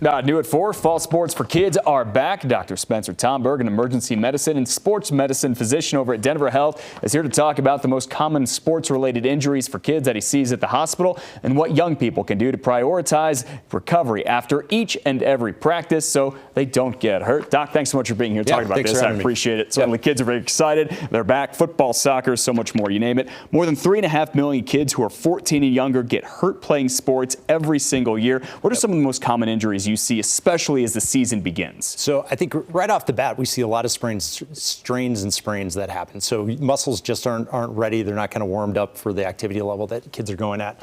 New at 4, fall sports for kids are back. Dr. Spencer Tomberg, an emergency medicine and sports medicine physician over at Denver Health, is here to talk about the most common sports-related injuries for kids that he sees at the hospital and what young people can do to prioritize recovery after each and every practice so they don't get hurt. Doc, thanks so much for being here talking about this. I appreciate it. Certainly, kids are very excited. They're back. Football, soccer, so much more. You name it. More than 3.5 million kids who are 14 and younger get hurt playing sports every single year. What are some of the most common injuries you see, especially as the season begins? So I think right off the bat, we see a lot of strains and sprains that happen. So muscles just aren't ready. They're not kind of warmed up for the activity level that kids are going at.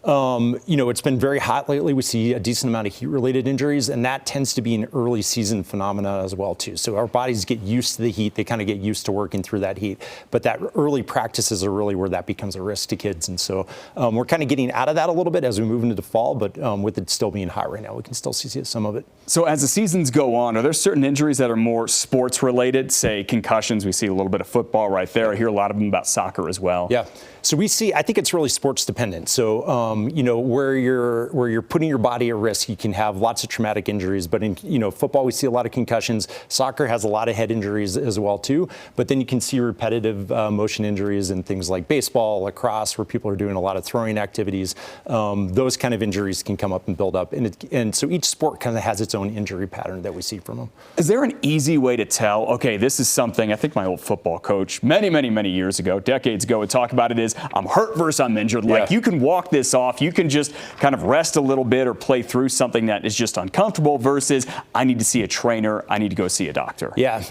It's been very hot lately. We see a decent amount of heat-related injuries, and that tends to be an early season phenomena as well, too. So our bodies get used to the heat. They kind of get used to working through that heat. But that early practices are really where that becomes a risk to kids. And so we're kind of getting out of that a little bit as we move into the fall, but with it still being hot right now, we can still see some of it. So as the seasons go on, are there certain injuries that are more sports-related, say concussions? We see a little bit of football right there. I hear a lot of them about soccer as well. Yeah. So I think it's really sports dependent. So, where you're putting your body at risk, you can have lots of traumatic injuries. But in, football, we see a lot of concussions. Soccer has a lot of head injuries as well, too. But then you can see repetitive motion injuries in things like baseball, lacrosse, where people are doing a lot of throwing activities. Those kind of injuries can come up and build up. And so each sport kind of has its own injury pattern that we see from them. Is there an easy way to tell, okay, this is something, I think my old football coach many years ago, decades ago, would talk about it is, I'm hurt versus I'm injured. Like, you can walk this off. You can just kind of rest a little bit or play through something that is just uncomfortable versus I need to see a trainer. I need to go see a doctor. Yeah.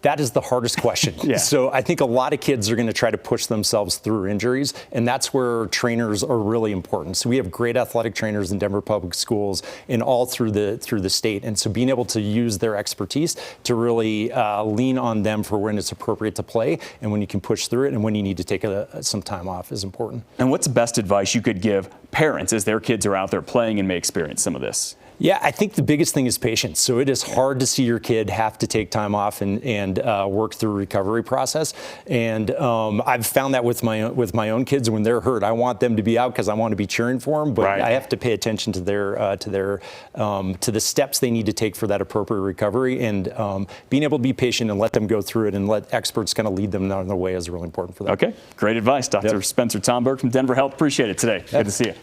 That is the hardest question. So I think a lot of kids are going to try to push themselves through injuries, and that's where trainers are really important. So we have great athletic trainers in Denver Public Schools and all through the state. And so being able to use their expertise to really lean on them for when it's appropriate to play and when you can push through it and when you need to take some time off is important. And what's the best advice you could give parents as their kids are out there playing and may experience some of this? Yeah, I think the biggest thing is patience. So it is hard to see your kid have to take time off and work through a recovery process. And I've found that with my own kids when they're hurt. I want them to be out because I want to be cheering for them, but I have to pay attention to the steps they need to take for that appropriate recovery. And being able to be patient and let them go through it and let experts kind of lead them down the way is really important for them. Okay, great advice, Dr. Spencer Tomberg from Denver Health. Appreciate it today. Good to see you.